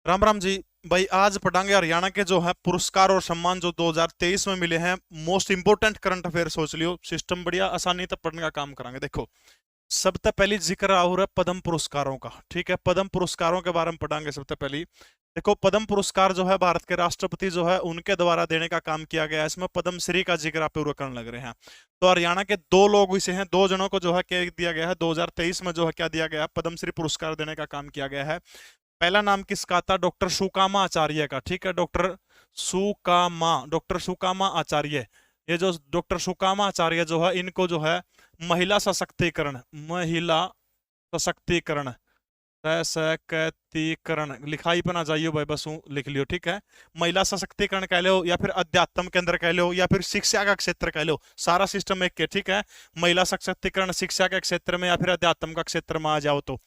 राम राम जी। भाई आज पढ़ांगे हरियाणा के जो है पुरस्कार और सम्मान जो 2023 में मिले हैं। मोस्ट इंपोर्टेंट करंट अफेयर सोच लियो, सिस्टम बढ़िया आसानी तक पढ़ने का काम करांगे। देखो, सबसे पहली जिक्र हो रहा है पद्म पुरस्कारों का। ठीक है, पद्म पुरस्कारों के बारे में पढ़ांगे सबसे पहली। देखो, पद्म पुरस्कार जो है भारत के राष्ट्रपति जो है उनके द्वारा देने का काम किया गया है। इसमें पद्म श्री का जिक्र आप पूरा करने लग रहे हैं। तो हरियाणा के दो लोग इसे हैं, दो जनों को जो है क्या दिया गया है 2023 में, जो है क्या दिया गया है, पद्म श्री पुरस्कार देने का काम किया गया है। पहला नाम किसका था? डॉक्टर सुकामा आचार्य का। ठीक है, डॉक्टर सुकामा आचार्य। ये जो डॉक्टर सुकामा आचार्य जो है, इनको जो है महिला सशक्तिकरण, महिला सशक्तिकरण, सशक्तिकरण लिखाई पे ना जाइयो भाई, बस लिख लियो। ठीक है, महिला सशक्तिकरण कह लो या फिर अध्यात्म केंद्र कह लो या फिर शिक्षा का क्षेत्र कह लो, सारा सिस्टम एक के। ठीक है, महिला सशक्तिकरण शिक्षा के क्षेत्र में या फिर अध्यात्म का क्षेत्र में आ जाओ तो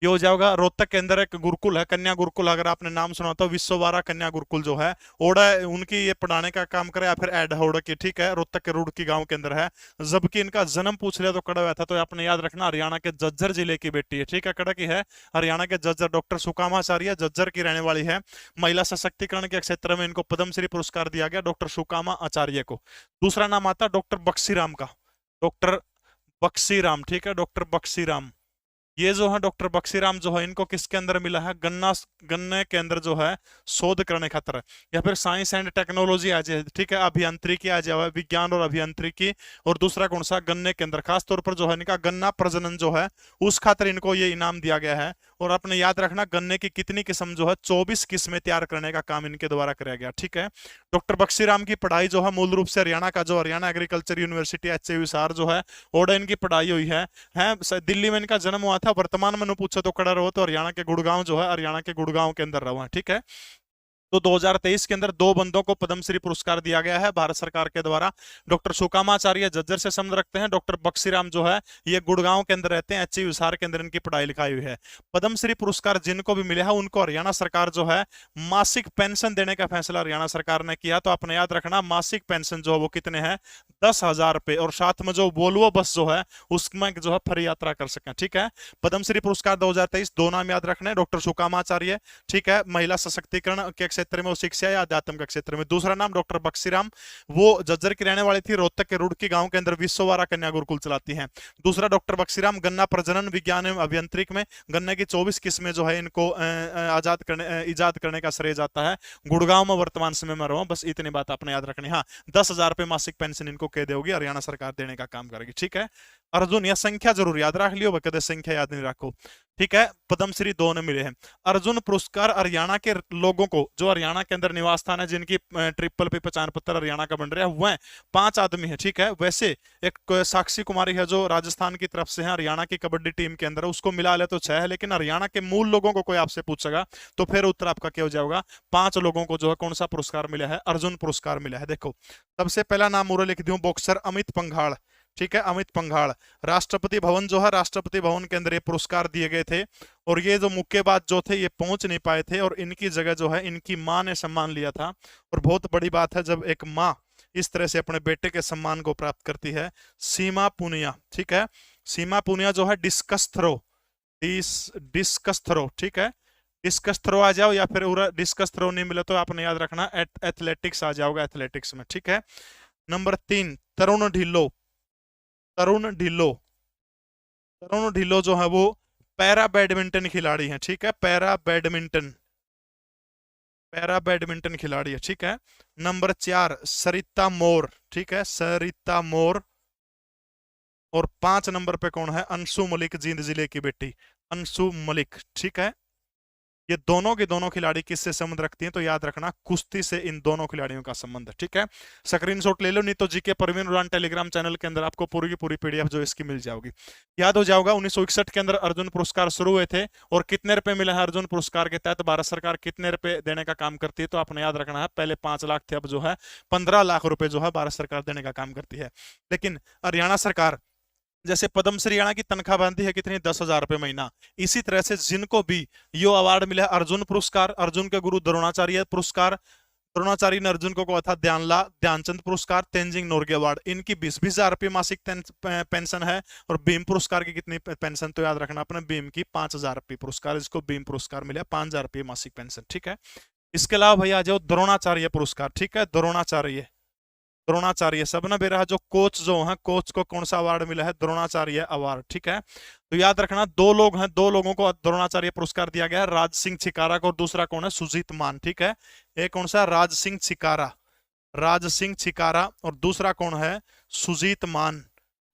ये हो जाएगा। रोहतक के अंदर एक गुरुकुल है, कन्या गुरुकुल, अगर आपने नाम सुना तो विश्ववारा कन्या गुरुकुल जो है ओड़ा, उनकी ये पढ़ाने का काम करे, या फिर एड होड़ की। ठीक है, रोहतक के रुड़की गांव के अंदर है। जबकि इनका जन्म पूछ लिया तो कड़ा हुआ था, तो आपने याद रखना हरियाणा के जज्जर जिले की बेटी है। ठीक है, कड़ा की है, हरियाणा के जज्जर डॉक्टर सुकामाचार्य जज्जर की रहने वाली है। महिला सशक्तिकरण के क्षेत्र में इनको पद्मश्री पुरस्कार दिया गया, डॉक्टर सुकामा आचार्य को। दूसरा नाम आता डॉक्टर बक्सीराम का, डॉक्टर बक्सीराम। ठीक है, डॉक्टर बक्सीराम, ये जो है डॉक्टर बक्सीराम जो है, इनको किसके अंदर मिला है? गन्ने के अंदर जो है शोध करने खातर, या फिर साइंस एंड टेक्नोलॉजी आ जाए। ठीक है, अभियांत्रिकी आ जाए, विज्ञान और अभियांत्रिकी। और दूसरा कौन सा? गन्ने के अंदर, खास तौर पर जो है इनका गन्ना प्रजनन जो है उस खातर इनको ये इनाम दिया गया है। और आपने याद रखना, गन्ने की कितनी किस्म जो है 24 किस्में तैयार करने का काम इनके द्वारा कराया गया। ठीक है, डॉक्टर बक्सीराम की पढ़ाई जो है मूल रूप से हरियाणा का जो हरियाणा एग्रीकल्चर यूनिवर्सिटी HUSR जो है ओडा इनकी पढ़ाई हुई है। दिल्ली में इनका जन्म हुआ था। वर्तमान में पूछो तो कड़ा रहो तो हरियाणा के गुड़गांव जो है, हरियाणा के गुड़गांव के अंदर रहो है। ठीक है, तो 2023 के अंदर दो बंदों को पद्मश्री पुरस्कार दिया गया है भारत सरकार के द्वारा। डॉक्टर सुकामाचार्य जज्जर से संबंध रखते हैं, डॉक्टर बक्सीराम जो है ये गुड़गांव के अंदर रहते हैं, HUSR के अंदर इनकी पढ़ाई लिखाई हुई है। पद्मश्री पुरस्कार जिनको भी मिले हैं उनको हरियाणा सरकार जो है मासिक पेंशन देने का फैसला हरियाणा सरकार ने किया। तो आपने याद रखना, मासिक पेंशन जो है वो कितने हैं? 10,000 रुपए, और साथ में जो वोल्वो बस जो है उसमें जो है फ्री यात्रा कर सकें। ठीक है, पद्मश्री पुरस्कार 2023 दो नाम याद रखने, डॉक्टर सुकामाचार्य, ठीक है, महिला सशक्तिकरण के क्षेत्र में, वो शिक्षा या अध्यात्म के क्षेत्र में। दूसरा नाम डॉक्टर बक्सीराम, वो जज्जर की रहने वाली थी, रोहतक के रुड़की गांव के अंदर विश्ववारा कन्या गुरुकुल चलाती हैं। दूसरा डॉक्टर बक्सीराम गन्ना प्रजनन विज्ञान एवं अभियंत्रिक में गन्ने की 24 किस्में जो है इनको ईजाद करने का श्रेय जाता है। गुड़गांव में वर्तमान समय में रहो, बस इतनी बात आपने याद रखनी। हाँ, 10,000 रुपए मासिक पेंशन इनको कह दोगी, हरियाणा सरकार देने का काम करेगी। ठीक है, अर्जुन, यह संख्या जरूर याद रख लियो, कदे संख्या याद नहीं रखो। ठीक है, पद्मश्री दो ने मिले हैं। अर्जुन पुरस्कार हरियाणा के लोगों को, जो हरियाणा के अंदर निवास स्थान है, जिनकी ट्रिपल P पहचान पत्र हरियाणा का बन रहा है, वह 5 आदमी है। ठीक है, वैसे एक साक्षी कुमारी है जो राजस्थान की तरफ से है, हरियाणा की कबड्डी टीम के अंदर, उसको मिला ले तो 6 है। लेकिन हरियाणा के मूल लोगों को कोई आपसे पूछेगा तो फिर उत्तर आपका क्या हो जाएगा? 5 लोगों को जो है कौन सा पुरस्कार मिला है? अर्जुन पुरस्कार मिला है। देखो, सबसे पहला नाम मुझे लिख दूं, बॉक्सर अमित पंघाड़। ठीक है, अमित पंघाड़। राष्ट्रपति भवन जो है, राष्ट्रपति भवन के अंदर ये पुरस्कार दिए गए थे, और ये जो मुक्केबाज जो थे ये पहुंच नहीं पाए थे, और इनकी जगह जो है इनकी मां ने सम्मान लिया था। और बहुत बड़ी बात है जब एक मां इस तरह से अपने बेटे के सम्मान को प्राप्त करती है। सीमा पुनिया, ठीक है, सीमा पुनिया जो है डिस्कस थ्रो, डिस्कस थ्रो, ठीक है, डिस्कस थ्रो आ जाओ, या फिर डिस्कस थ्रो नहीं मिले तो आपने याद रखना एथलेटिक्स आ जाओगा, एथलेटिक्स में। ठीक है, नंबर 3 तरुण ढिल्लो, तरुण ढिल्लो, तरुण ढिल्लो जो है वो पैरा बैडमिंटन खिलाड़ी है। ठीक है, पैरा बैडमिंटन, पैरा बैडमिंटन खिलाड़ी है। ठीक है, नंबर 4 सरिता मोर, ठीक है, सरिता मोर। और 5 नंबर पे कौन है? अंशु मलिक, जींद जिले की बेटी अंशु मलिक। ठीक है, ये दोनों के दोनों खिलाड़ी किससे संबंध रखती हैं? तो याद रखना, कुश्ती से इन दोनों खिलाड़ियों का संबंध है। ठीक है, स्क्रीनशॉट ले लो, नहीं तो जीके परवीन उड़ान टेलीग्राम चैनल के अंदर आपको पूरी की पूरी PDF जो इसकी मिल जाएगी। याद हो जाओगा, 1961 के अंदर अर्जुन पुरस्कार शुरू हुए थे, और कितने रुपए मिले हैं अर्जुन पुरस्कार के तहत? भारत सरकार कितने रुपए देने का काम करती है? तो आपने याद रखना है, पहले 5 लाख थे, अब जो है 15 लाख रुपए जो है भारत सरकार देने का काम करती है। लेकिन हरियाणा सरकार जैसे पद्मश्री हरियाणा की तनख्वाह बांधी है कितनी? 10,000 रुपए महीना। इसी तरह से जिनको भी यो अवार्ड मिला है, अर्जुन पुरस्कार, अर्जुन के गुरु द्रोणाचार्य पुरस्कार, द्रोणाचार्य ने अर्जुन को था ध्यानचंद पुरस्कार, तेंजिंग नोर्गे अवार्ड, इनकी 20-20 हजार रुपये मासिक पेंशन है। और भीम पुरस्कार की कितनी पेंशन, तो याद रखना अपने भीम की 5,000 रुपये पुरस्कार, इसको भीम पुरस्कार मिला 5,000 रुपये मासिक पेंशन, ठीक है। इसके अलावा भैया आ जाओ द्रोणाचार्य पुरस्कार, ठीक है, द्रोणाचार्य, द्रोणाचार्य सब ना बेरा जो कोच जो है, कोच को कौन सा अवार्ड मिला है, द्रोणाचार्य अवार्ड, ठीक है। तो याद रखना दो लोग हैं, दो लोगों को द्रोणाचार्य पुरस्कार दिया गया है, राज सिंह छिकारा को, और दूसरा कौन है, सुजीत मान, ठीक है। एक कौन सा, राज सिंह छिकारा, राज सिंह छिकारा, और दूसरा कौन है, सुजीत मान,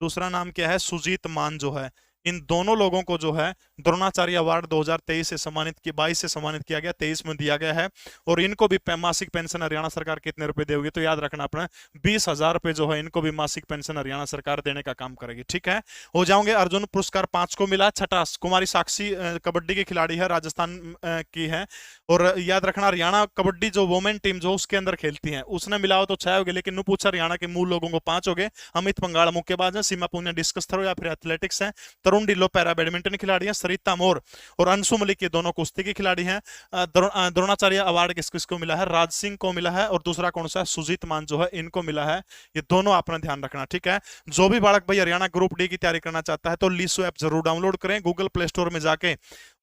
दूसरा नाम क्या है, सुजीत मान जो है। इन दोनों लोगों को जो है द्रोणाचार्य अवार्ड 2023 से सम्मानित किया, 22 से सम्मानित किया गया, 23 में दिया गया है। और इनको भी मासिक पेंशन हरियाणा सरकार कितने रुपए देगी, तो याद रखना अपना 20,000 रुपए जो है इनको भी मासिक पेंशन हरियाणा सरकार देने का काम करेगी, ठीक है। हो जाओगे। अर्जुन पुरस्कार 5 को मिला। छठा, कुमारी साक्षी कबड्डी की खिलाड़ी है, राजस्थान की है। और याद रखना हरियाणा कबड्डी जो वुमेन टीम जो उसके अंदर खेलती है, उसने मिला हो तो 6 हो गए, लेकिन पूछा हरियाणा के मूल लोगों को 5 हो गए। अमित पंगाल मुक्केबाज है, सीमा पुनिया डिस्कस थ्रो या फिर एथलेटिक्स है, तरुण ढिल्लो पैरा बैडमिंटन खिलाड़ी है, सरिता मोर और अंशु मलिक ये दोनों कुश्ती की खिलाड़ी हैं। द्रोणाचार्य अवार्ड किसको मिला है, राज सिंह को मिला है, और दूसरा कौन सा है, सुजीत मान जो है, इनको मिला है। ये दोनों अपना ध्यान रखना, ठीक है। जो भी बालक भाई हरियाणा ग्रुप डी की तैयारी करना चाहता है तो लीसो ऐप जरूर डाउनलोड करें गूगल प्ले स्टोर में जाके,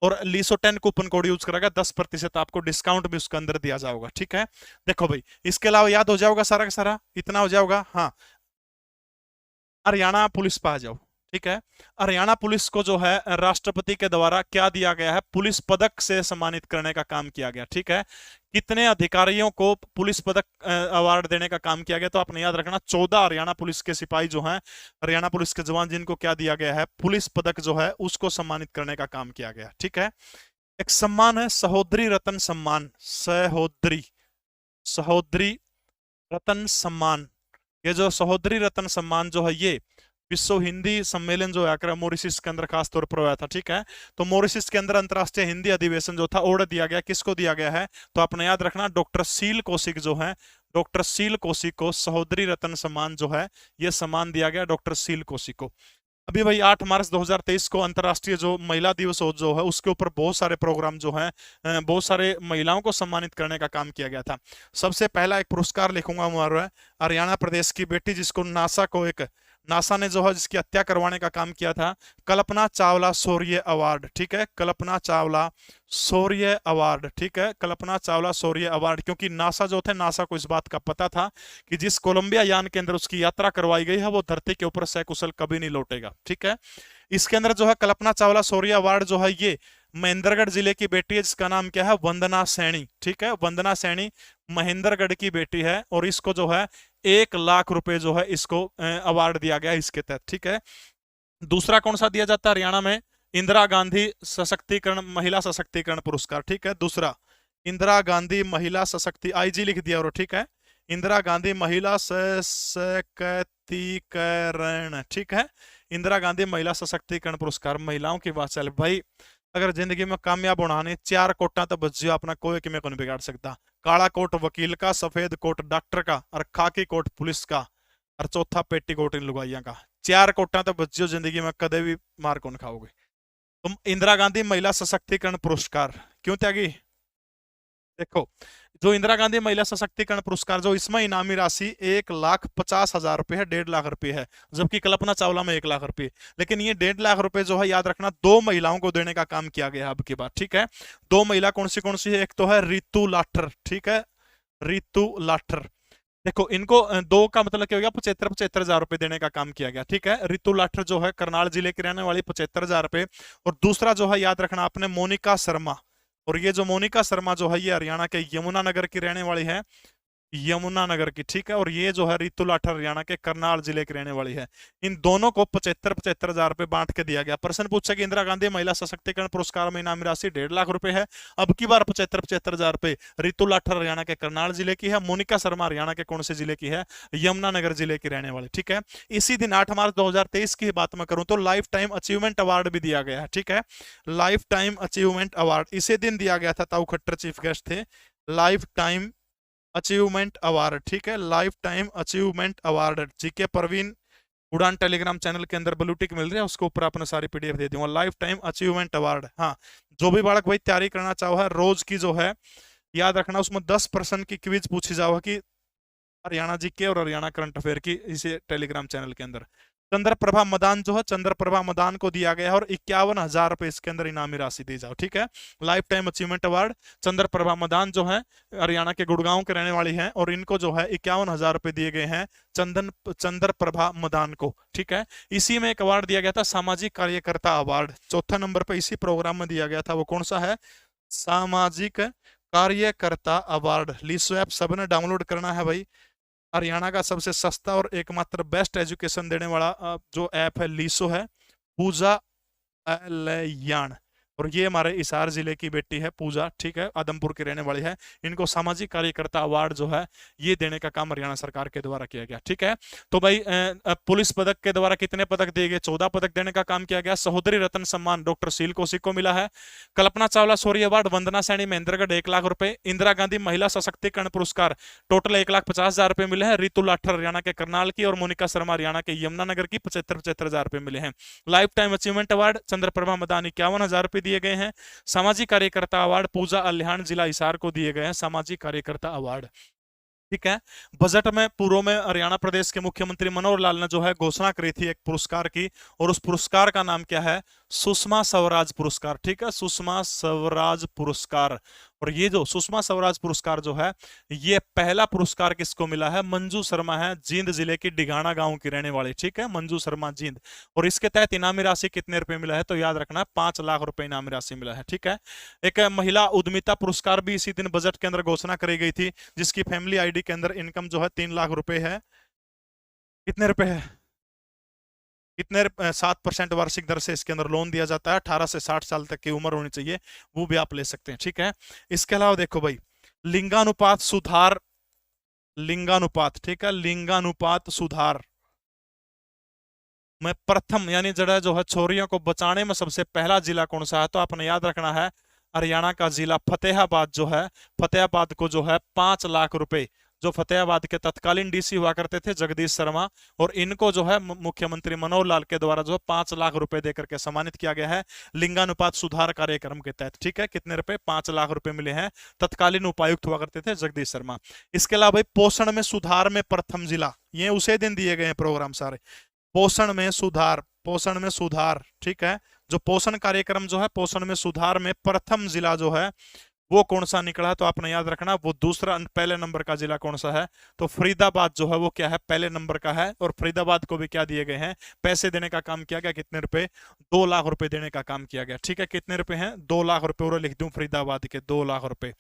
और लीसो 10 कूपन कोड यूज करेगा, 10% आपको डिस्काउंट भी उसके अंदर दिया जाएगा, ठीक है। देखो भाई, इसके अलावा याद हो जाएगा सारा का सारा, इतना हो जाएगा। हाँ, हरियाणा पुलिस पे आ जाओ, ठीक है। हरियाणा पुलिस को जो है राष्ट्रपति के द्वारा क्या दिया गया है, पुलिस पदक से सम्मानित करने का काम किया गया, ठीक है। कितने अधिकारियों को पुलिस पदक अवार्ड देने का काम किया गया, तो आपने याद रखना 14 हरियाणा पुलिस के सिपाही जो हैं, हरियाणा पुलिस के जवान, जिनको क्या दिया गया है, पुलिस पदक जो है उसको सम्मानित करने का काम किया गया, ठीक है। एक सम्मान है सहोदरी रतन सम्मान, सहोदरी, सहोदरी रतन सम्मान। ये जो सहोदरी रतन सम्मान जो है, ये विश्व हिंदी सम्मेलन जो है मॉरिशस के अंदर खास तौर पर हुआ था, ठीक है। तो मॉरिशस के अंदर अंतरराष्ट्रीय हिंदी अधिवेशन जो था ओढ़ दिया गया, किसको दिया गया है, तो आपने याद रखना डॉक्टर सील कौशिक जो है, डॉक्टर सील कौशिक को सहोदरी रतन सम्मान जो है ये सम्मान दिया गया डॉक्टर सील कौशिक को। अभी भाई 8 मार्च 2023 को अंतरराष्ट्रीय जो महिला दिवस जो है उसके ऊपर बहुत सारे प्रोग्राम जो है, बहुत सारे महिलाओं को सम्मानित करने का काम किया गया था। सबसे पहला एक पुरस्कार लिखूंगा हमारा हरियाणा प्रदेश की बेटी, जिसको नासा ने जो है जिसकी हत्या करवाने का काम किया था, कल्पना चावला शौर्य अवार्ड, ठीक है। कल्पना चावला शौर्य अवार्ड, ठीक है, कल्पना चावला शौर्य अवार्ड। क्योंकि नासा जो थे, नासा को इस बात का पता था कि जिस कोलंबिया यान के अंदर उसकी यात्रा करवाई गई है वो धरती के ऊपर सकुशल कभी नहीं लौटेगा, ठीक है। इसके अंदर जो है कल्पना चावला शौर्य अवार्ड जो है ये महेंद्रगढ़ जिले की बेटी है, जिसका नाम क्या है, वंदना सैनी, ठीक है। वंदना सैनी महेंद्रगढ़ की बेटी है, और इसको जो है 1 लाख रुपए जो है इसको अवार्ड दिया गया इसके तहत, ठीक है। दूसरा कौन सा दिया जाता है हरियाणा में, इंदिरा गांधी सशक्तिकरण, महिला सशक्तिकरण पुरस्कार, ठीक है। दूसरा इंदिरा गांधी महिला आईजी लिख दिया, और ठीक है, इंदिरा गांधी महिला सशक्तिकरण, ठीक है। इंदिरा गांधी महिला सशक्तिकरण पुरस्कार, महिलाओं की बात चल भाई, अगर जिंदगी में कामयाब होना 4 कोटा तो बच जियो अपना, कोई किमें को नहीं बिगाड़ सकता। काला कोट वकील का, सफेद कोट डॉक्टर का, और खाकी कोट पुलिस का, और चौथा पेटी कोट इन लुगाइया का। 4 कोटा तो बच जियो जिंदगी में, कदे भी मार कौन खाओगे। तुम इंदिरा गांधी महिला सशक्तिकरण पुरस्कार क्यों त्यागी, देखो जो इंदिरा गांधी महिला सशक्तिकरण पुरस्कार जो इसमें इनामी राशि 1,50,000 रुपए है, 1.5 लाख रुपए है, जबकि कल्पना चावला में 1 लाख रुपए। लेकिन ये 1.5 लाख रुपए जो है याद रखना 2 महिलाओं को देने का काम किया गया अब की बात, ठीक है। 2 महिला कौन सी है, एक तो है रितु लाठर, ठीक है, रितु लाठर। देखो इनको 2 का मतलब क्या हो गया, 75,000 रुपए देने का काम किया गया, ठीक है। रितु लाठर जो है करनाल जिले की रहने वाली, 75,000 रुपए। और दूसरा जो है याद रखना आपने मोनिका शर्मा, और ये जो मोनिका शर्मा जो है ये हरियाणा के यमुनानगर की रहने वाली है, यमुनानगर की, ठीक है। और ये जो है रितु लाठर हरियाणा के करनाल जिले की रहने वाली है। इन दोनों को 75,000 रुपए बांट के दिया गया। प्रश्न पूछा कि इंदिरा गांधी महिला सशक्तिकरण पुरस्कार में इनामी राशि 1.5 लाख रुपए है, अब की बार 75,000 रुपए रितु लाठर हरियाणा के करनाल जिले की है, मोनिका शर्मा हरियाणा के कौन से जिले की है, यमुनानगर जिले की रहने वाली, ठीक है। इसी दिन 8 मार्च 2023 की बात मैं करूं तो लाइफ टाइम अचीवमेंट अवार्ड भी दिया गया है, ठीक है। लाइफ टाइम अचीवमेंट अवार्ड इसी दिन दिया गया था, ताऊ खट्टर चीफ गेस्ट थे। लाइफ टाइम अचीवमेंट अवार्ड, ठीक है, life time achievement award. GK Parveen उड़ान टेलीग्राम चैनल के अंदर ब्लू टिक मिल रही है, उसके ऊपर अपने सारी पीडीएफ दे दूंगा। लाइफ टाइम अचीवमेंट अवार्ड, हाँ जो भी बालक भाई तैयारी करना चाहो है रोज की जो है याद रखना उसमें 10% की क्विज पूछी जाओ कि हरियाणा जीके और हरियाणा करंट अफेयर की इसे टेलीग्राम चैनल के अंदर। चंद्रप्रभा मदान जो है, चंद्रप्रभा मदान को दिया गया है और 51,000 रुपए इसके अंदर इनामी राशि दी जाओ, ठीक है। Life time achievement award Chandraprabha Madan जो है हरियाणा के गुड़गांव के रहने वाली हैं और इनको जो है 51,000 रुपए दिए गए हैं चंद्रप्रभा मदान को, ठीक है। इसी में एक अवार्ड दिया गया था सामाजिक कार्यकर्ता अवार्ड, चौथा नंबर पर इसी प्रोग्राम में दिया गया था। वो कौन सा है? सामाजिक कार्यकर्ता अवार्ड। लीसो ऐप सबने डाउनलोड करना है भाई। हरियाणा का सबसे सस्ता और एकमात्र बेस्ट एजुकेशन देने वाला जो ऐप है लीसो है, पूजा अल्याण। और ये हमारे हिसार जिले की बेटी है पूजा, ठीक है, आदमपुर की रहने वाली है। इनको सामाजिक कार्यकर्ता अवार्ड जो है ये देने का काम हरियाणा सरकार के द्वारा किया गया, ठीक है। तो भाई पुलिस पदक के द्वारा कितने पदक दिए गए? 14 पदक देने का काम किया गया। सहोदरी रत्न सम्मान डॉक्टर शील कौशिक को मिला है। कल्पना चावला शौर्य अवार्ड वंदना सैनी महेंद्रगढ़ 1 लाख रुपए। इंदिरा गांधी महिला सशक्तिकरण पुरस्कार टोटल 1,50,000 रुपए मिले हैं। रितु लाठर हरियाणा के करनाल की और मोनिका शर्मा हरियाणा के यमुनानगर की 75,000 रुपए मिले हैं। Life time achievement award Chandraprabha Madan 51,000 रुपए दिए गए हैं। सामाजिक कार्यकर्ता अवार्ड पूजा अल्याण जिला हिसार को दिए गए हैं सामाजिक कार्यकर्ता अवार्ड, ठीक है। बजट में पूर्व में हरियाणा प्रदेश के मुख्यमंत्री मनोहर लाल ने जो है घोषणा करी थी एक पुरस्कार की, और उस पुरस्कार का नाम क्या है? सुषमा स्वराज पुरस्कार, ठीक है, सुषमा स्वराज पुरस्कार। और ये जो सुषमा स्वराज पुरस्कार जो है ये पहला पुरस्कार किसको मिला है? मंजू शर्मा है, जींद जिले की डिघाना गांव की रहने वाली, ठीक है, मंजू शर्मा जींद। और इसके तहत इनामी राशि कितने रुपए मिला है? तो याद रखना 5 लाख रुपए इनामी राशि मिला है, ठीक है। एक महिला उद्यमिता पुरस्कार भी इसी दिन बजट के अंदर घोषणा करी गई थी, जिसकी फैमिली आईडी के अंदर इनकम जो है 3 लाख रुपए है। कितने रुपए है? कितने 7% वार्षिक दर से इसके अंदर लोन दिया जाता है। 18 से 60 साल तक की उम्र होनी चाहिए, वो भी आप ले सकते हैं, ठीक है। इसके अलावा देखो भाई लिंगानुपात सुधार, लिंगानुपात, ठीक है, लिंगानुपात सुधार में प्रथम यानी जड़ा जो है छोरियों को बचाने में सबसे पहला जिला कौन सा है? तो आपने याद रखना है हरियाणा का जिला फतेहाबाद जो है, फतेहाबाद को जो है 5 लाख रुपए, जो फतेहाबाद के तत्कालीन डीसी हुआ करते थे जगदीश शर्मा, और इनको जो है मुख्यमंत्री मनोहर लाल के द्वारा जो 5 लाख रुपए देकर के सम्मानित किया गया है लिंगानुपात सुधार कार्यक्रम के तहत, ठीक है। कितने रुपए? 5 लाख रुपए मिले हैं। तत्कालीन उपायुक्त हुआ करते थे जगदीश शर्मा। इसके अलावा भाई पोषण में सुधार में प्रथम जिला, ये उसे दिन दिए गए हैं प्रोग्राम सारे। पोषण में सुधार, पोषण में सुधार, ठीक है, जो पोषण कार्यक्रम जो है पोषण में सुधार में प्रथम जिला जो है वो कौन सा निकला है? तो आपने याद रखना वो दूसरा पहले नंबर का जिला कौन सा है? तो फरीदाबाद जो है वो क्या है? पहले नंबर का है। और फरीदाबाद को भी क्या दिए गए हैं? पैसे देने का काम किया गया। कितने रुपए? 2 लाख रुपए देने का काम किया गया, ठीक है। कितने रुपए हैं? 2 लाख रुपए, और लिख दूं फरीदाबाद के 2 लाख रुपए।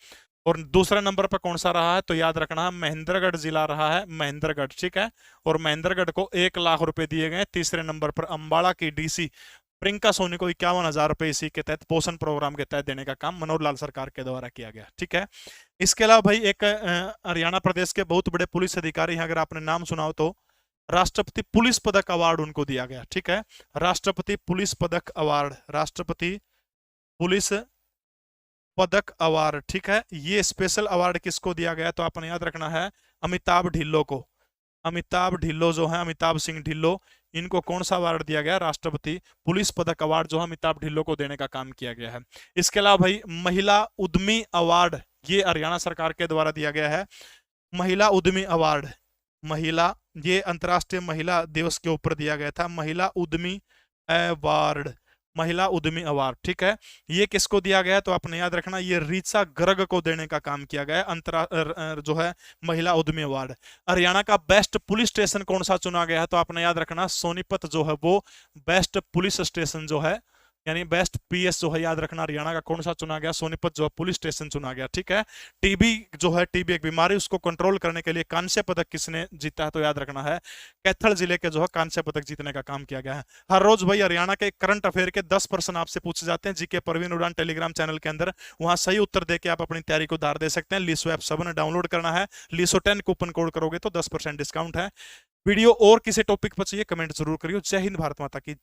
और दूसरा नंबर पर कौन सा रहा है? तो याद रखना महेंद्रगढ़ जिला रहा है, महेंद्रगढ़, ठीक है। और महेंद्रगढ़ को 1 लाख रुपए दिए गए। तीसरे नंबर पर अंबाला की डीसी प्रियंका सोनी को 51,000 रुपए इसी के तहत पोषण प्रोग्राम के तहत देने का काम मनोहर लाल सरकार के द्वारा किया गया, ठीक है। इसके अलावा भाई एक हरियाणा प्रदेश के बहुत बड़े पुलिस अधिकारी हैं, अगर आपने नाम सुना हो तो राष्ट्रपति पुलिस पदक अवार्ड उनको दिया गया, ठीक है। राष्ट्रपति पुलिस पदक अवार्ड, राष्ट्रपति पुलिस पदक अवार्ड, ठीक है। ये स्पेशल अवार्ड किसको दिया गया? तो आपने याद रखना है अमिताभ ढिल्लो को। अमिताभ ढिल्लो जो है, अमिताभ सिंह ढिल्लो, इनको कौन सा अवार्ड दिया गया? राष्ट्रपति पुलिस पदक अवार्ड जो है अमिताभ ढिल्लो को देने का काम किया गया है। इसके अलावा भाई महिला उद्यमी अवार्ड, ये हरियाणा सरकार के द्वारा दिया गया है। महिला उद्यमी अवार्ड, महिला, ये अंतर्राष्ट्रीय महिला दिवस के ऊपर दिया गया था। महिला उद्यमी अवार्ड, महिला उद्यमी अवार्ड, ठीक है। ये किसको दिया गया? तो आपने याद रखना ये रीचा गर्ग को देने का काम किया गया जो है महिला उद्यमी अवार्ड। हरियाणा का बेस्ट पुलिस स्टेशन कौन सा चुना गया है? तो आपने याद रखना सोनीपत जो है वो बेस्ट पुलिस स्टेशन जो है, यानी बेस्ट पीएस जो है, याद रखना हरियाणा का कौन सा चुना गया? सोनीपत जो है पुलिस स्टेशन चुना गया, ठीक है। टीबी जो है, टीबी एक बीमारी, उसको कंट्रोल करने के लिए कांस्य पदक किसने जीता है? तो याद रखना है कैथल जिले के जो है कांस्य पदक जीतने का काम किया गया है। हर रोज भाई हरियाणा के करंट अफेयर के 10 प्रश्न आपसे पूछे जाते हैं जीके परवीन उड़ान टेलीग्राम चैनल के अंदर। वहां सही उत्तर देके आप अपनी तैयारी को धार दे सकते हैं। लीसो ऐप सबने डाउनलोड करना है। लीसो 10 कूपन कोड करोगे तो 10% डिस्काउंट है। वीडियो और किसी टॉपिक पर चाहिए कमेंट जरूर करियो। जय हिंद, भारत माता की जय।